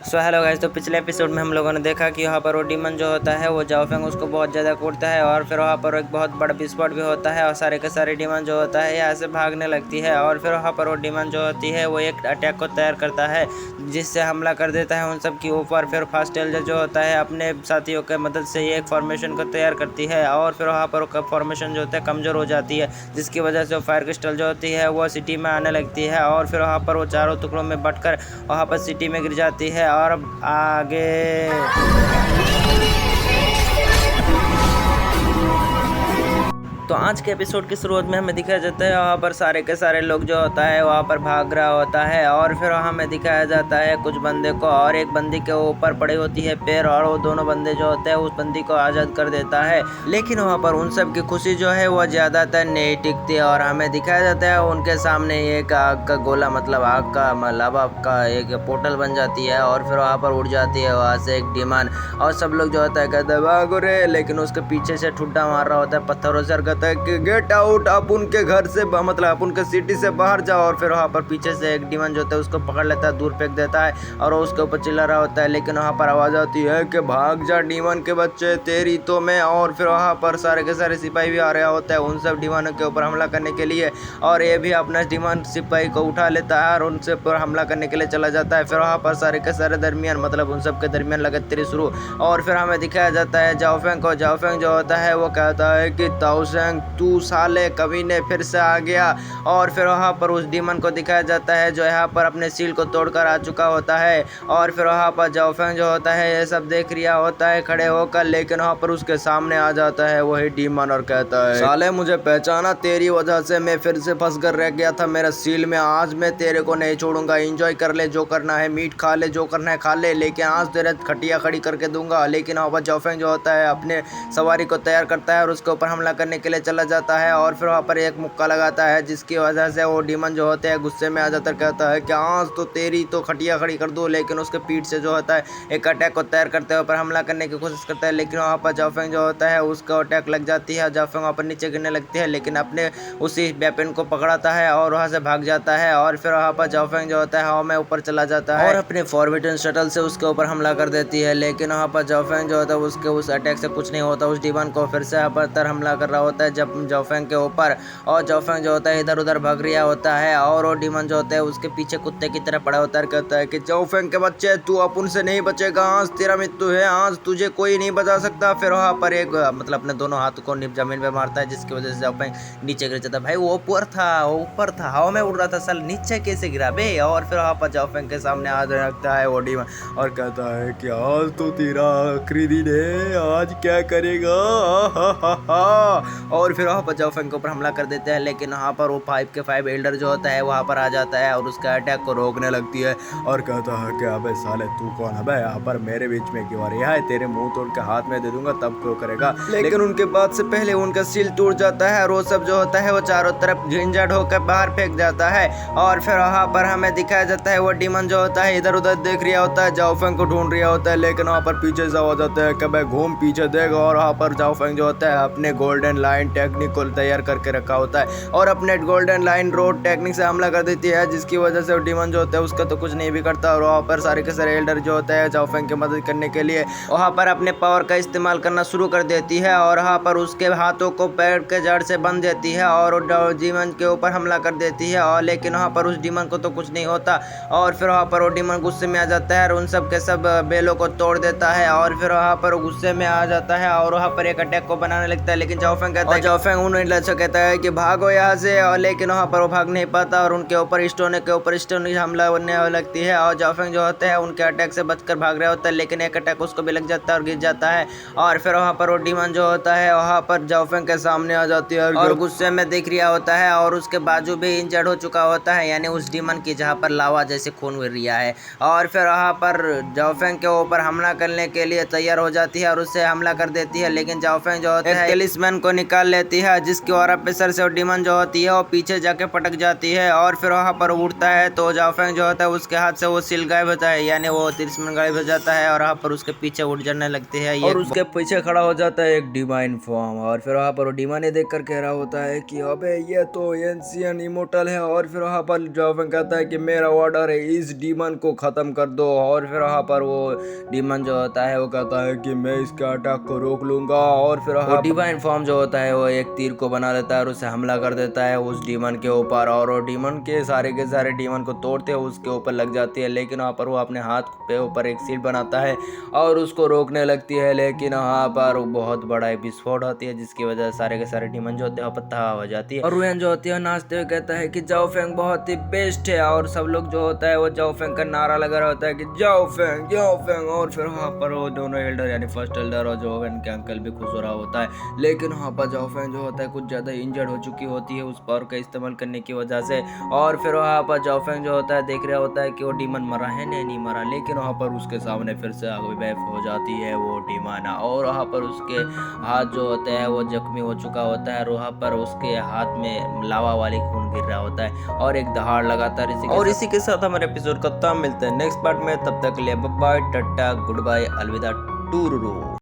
Hello guys, तो पिछले episode में हम लोगों ने देखा कि यहाँ पर वो डीमन जो होता है वो जाओ फेंग उसको बहुत ज़्यादा कूटता है और फिर वहाँ पर एक बहुत बड़ा विस्फोट भी होता है और सारे के सारे डीमन जो होता है यहाँ से भागने लगती है। और फिर वहाँ पर वो डीमन जो होती है वो एक अटैक को तैयार करता है जिससे हमला कर देता है उन सब के ऊपर। फिर फास्ट टेल जो होता है अपने साथियों की मदद से ये एक फॉर्मेशन को तैयार करती है और फिर वहाँ पर फॉर्मेशन जो होता है कमज़ोर हो जाती है, जिसकी वजह से फायर क्रिस्टल जो होती है वो सिटी में आने लगती है और फिर वहाँ पर वो चारों टुकड़ों में बंटकर वहाँ पर सिटी में गिर जाती है। और अब आगे तो आज के एपिसोड की शुरुआत में हमें दिखाया जाता है वहाँ पर सारे के सारे लोग जो होता है वहाँ पर भाग रहा होता है और फिर हमें दिखाया जाता है कुछ बंदे को और एक बंदी के ऊपर पड़ी होती है पैर और वो दोनों बंदे जो होते हैं उस बंदी को आज़ाद कर देता है। लेकिन वहाँ पर उन सब की खुशी जो है वो ज़्यादातर नहीं टिकती और हमें दिखाया जाता है उनके सामने एक आग का गोला मतलब आग का लावा का एक पोर्टल बन जाती है और फिर वहाँ पर उड़ जाती है वहाँ से एक डीमन और सब लोग जो होता है कहते हैं भागो रे, लेकिन उसके पीछे से ठुड्डा मार रहा होता है पत्थरों से कि गेट आउट, आप उनके घर से मतलब आप उनके सिटी से बाहर जाओ। और फिर वहाँ पर पीछे से एक डीमन जो होता है उसको पकड़ लेता है, दूर फेंक देता है और वो उसके ऊपर चिल्ला रहा होता है। लेकिन वहाँ पर आवाज़ आती है कि भाग जा डीमन के बच्चे, तेरी तो मैं। और फिर वहाँ पर सारे के सारे सिपाही भी आ रहा होता है उन सब डीमनों के ऊपर हमला करने के लिए और ये भी अपना डीमन सिपाही को उठा लेता है और उनसे पर हमला करने के लिए चला जाता है। फिर वहाँ पर सारे के सारे दरमियान मतलब उन सब के दरमियान लगातार शुरू और फिर हमें दिखाया जाता है जाओ फेंग को। जाओ फेंग जो होता है वो कहता है कि ताओसेंग तू साले कमीने फिर से आ गया। और फिर वहाँ पर उस डीमन को दिखाया जाता है जो यहाँ पर अपने सील को तोड़कर आ चुका होता है और फिर वहाँ पर जाओ फेंग जो होता है ये सब देख रिया होता है खड़े होकर। लेकिन वहाँ पर उसके सामने आ जाता है वही डीमन और कहता है साले मुझे पहचाना, तेरी वजह से मैं फिर से फंस कर रह गया था मेरा सील में, आज मैं तेरे को नहीं छोड़ूंगा। एंजॉय कर ले, जो करना है मीट खा ले, जो करना है खा ले, लेकिन आज तेरे खटिया खड़ी करके दूंगा। लेकिन वहाँ पर जाओ फेंग जो होता है अपने सवारी को तैयार करता है और उसके ऊपर हमला करने के लिए चला जाता है और फिर वहाँ पर एक मुक्का लगाता है जिसकी वजह से वो डीमन जो होते हैं गुस्से में आ जाकर कहता है कि आज तो तेरी तो खटिया खड़ी कर दो। लेकिन उसके पीठ से जो होता है एक अटैक को तैयार करते हुए पर हमला करने की कोशिश करता है। लेकिन वहाँ पर जाओ फेंग जो होता है उसका अटैक लग जाती है, जाओ फेंग वहाँ पर नीचे गिरने लगती है लेकिन अपने उसी वेपन को पकड़ाता है और वहाँ से भाग जाता है। और फिर वहाँ पर जाओ फेंग जो होता है हवा में ऊपर चला जाता है और अपने फॉरबिडन शटल से उसके ऊपर हमला कर देती है। लेकिन वहाँ पर जाओ फेंग जो होता है उसके उस अटैक से कुछ नहीं होता, उस डीमन को फिर से पर हमला कर रहा होता है जब जाओ फेंग के ऊपर। और जाओ फेंग जो होता है इधर उधर भाग रिया होता है और वो डीमन जो होता है उसके पीछे कुत्ते की तरह पड़ा होता है, कहता है कि जाओ फेंग के बच्चे तू अपन से नहीं बचेगा, आज तेरा मृत्यु है, आज तुझे कोई नहीं बचा सकता। फिर वहाँ पर एक मतलब अपने दोनों हाथों को जमीन पे मारता है जिसकी वजह से जाओ फेंग नीचे गिर जाता है। भाई वो ऊपर था हवा में उड़ रहा था, साल नीचे कैसे गिरा बे। और फिर वहाँ पर जाओ फेंग के सामने आ रखता है वो डीमन और कहता है कि आज तो तेरा आखिरी दिन है, आज क्या करेगा। और फिर वहाँ पर जाओ फेंग के ऊपर हमला कर देते हैं। लेकिन वहाँ पर वो 5 के 5 एल्डर जो होता है वहाँ पर आ जाता है और उसका अटैक को रोकने लगती है और कहता है कि अबे साले तू कौन है बे, यहाँ पर मेरे बीच में क्यों आ रही है, तेरे मुंह तोड़ के हाथ में दे दूंगा तब क्यों करेगा। लेकिन उनके बाद से पहले उनका सील टूट जाता है और वो सब जो होता है वो चारों तरफ झंझट होकर बाहर फेंक जाता है। और फिर वहाँ पर हमें दिखाया जाता है वो डीमन जो होता है इधर उधर देख रिया होता है, जाओ फेंग को ढूंढ रिया होता है। लेकिन वहाँ पर पीछे से हो जाता है कि भाई घूम पीछे देगा और वहाँ पर जाओ फेंग जो होता है अपने गोल्डन लाइन टेक्निक को तैयार करके रखा होता है और अपने गोल्डन लाइन रोड टेक्निक से हमला कर देती है जिसकी वजह से डीमन जो होता है उसका तो कुछ नहीं भी करता। और वहाँ पर सारे के सारे एल्डर जो होता है जाओ फेंग की मदद करने के लिए वहाँ पर अपने पावर का इस्तेमाल करना शुरू कर देती है और वहाँ पर उसके हाथों को पैर के जड़ से बंध देती है और डीमन के ऊपर हमला कर देती है। और लेकिन वहाँ पर उस डीमन को तो कुछ नहीं होता और फिर वहाँ पर वो डीमन गुस्से में आ जाता है और उन सब के सब बेलों को तोड़ देता है और फिर वहाँ पर गुस्से में आ जाता है और वहाँ पर एक अटैक को बनाने लगता है। लेकिन जाओ फेंग कहता है, जाओ फेंग उन्हें कहता है कि भागो यहाँ से। और लेकिन वहाँ पर वो भाग नहीं पाता और उनके ऊपर स्टोन हमला होने लगती है और जाओ फेंग जो होते हैं उनके अटैक से बचकर भाग रहा होता है। लेकिन एक अटैक उसको भी लग जाता है और गिर जाता है। और फिर वहाँ पर वो डीमन जो होता है वहाँ पर जाओ फेंग के सामने आ जाती है और गुस्से में दिख रिया होता है और उसके बाजू भी इंजर्ड हो चुका होता है, यानी उस डीमन की जहाँ पर लावा जैसे खून गिर रिया है। और फिर वहाँ पर जाओ फेंग के ऊपर हमला करने के लिए तैयार हो जाती है और उससे हमला कर देती है। लेकिन जाओ फेंग जो होता है टेलिस्मैन को निकाल निकाल लेती है, जिसकी और प्रेशर से वो डीमन जो होती है वो पीछे जाके पटक जाती है और फिर वहाँ पर उड़ता है। तो जाओ फेंग जो होता है उसके हाथ से वो सील गायब होता है, यानी वो तिलिस्मन गायब हो जाता है और वहाँ पर उसके पीछे उड़ जाने लगती है और उसके पीछे खड़ा हो जाता है एक डिवाइन फॉर्म। और फिर वहाँ पर वो डीमन देख कर कह रहा होता है कि अबे ये तो एंशियन इमोर्टल है। और फिर वहाँ पर जाओ फेंग कहता है कि मेरा ऑर्डर है, इस डीमन को खत्म कर दो। और फिर वहाँ पर वो डीमन जो होता है वो कहता है कि मैं इसके अटैक को रोक लूंगा। और फिर वो डिवाइन फॉर्म जो होता है वो एक तीर को बना लेता है और उसे हमला कर देता है उस डीमन के ऊपर। और वो डीमन के सारे डीमन को तोड़ते हुए उसके ऊपर लग जाती है, लेकिन वहाँ पर वो अपने हाथ पे ऊपर एक सील बनाता है और उसको रोकने लगती है। लेकिन वहाँ पर बहुत बड़ा विस्फोट होती है, जिसकी वजह से सारे के सारे डीमन जो होते हैं तबाह हो जाती है। और वेन जो होती है नाचते हुए कहता है कि जाओ फेंग बहुत ही बेस्ट है। और सब लोग जो होता है वो जाओ फेंग का नारा लगा रहा होता है कि जाओ फेंग जाओ फेंग। और फिर वहाँ पर वो दोनों एल्डर यानी फर्स्ट एल्डर और जो वेन के अंकल भी खुश हो रहा होता है। लेकिन वहाँ पर जाओ फेंग जो होता है कुछ ज़्यादा इंजर्ड हो चुकी होती है उस पावर का इस्तेमाल करने की वजह से। और फिर वहाँ पर जाओ फेंग जो होता है देख रहा होता है कि वो डीमन मरा है नहीं मरा, लेकिन वहाँ पर उसके सामने फिर से आविर्भाव हो जाती है वो डीमन। और वहाँ पर उसके हाथ जो होते हैं वो जख्मी हो चुका होता है और वहाँ पर उसके हाथ में लावा वाली खून गिर रहा होता है और एक दहाड़ लगातार इसी के साथ हमारे एपिसोड खत्म। मिलते हैं नेक्स्ट पार्ट में, तब तक के लिए बाय बाय टाटा गुड बाय अलविदा टूरू।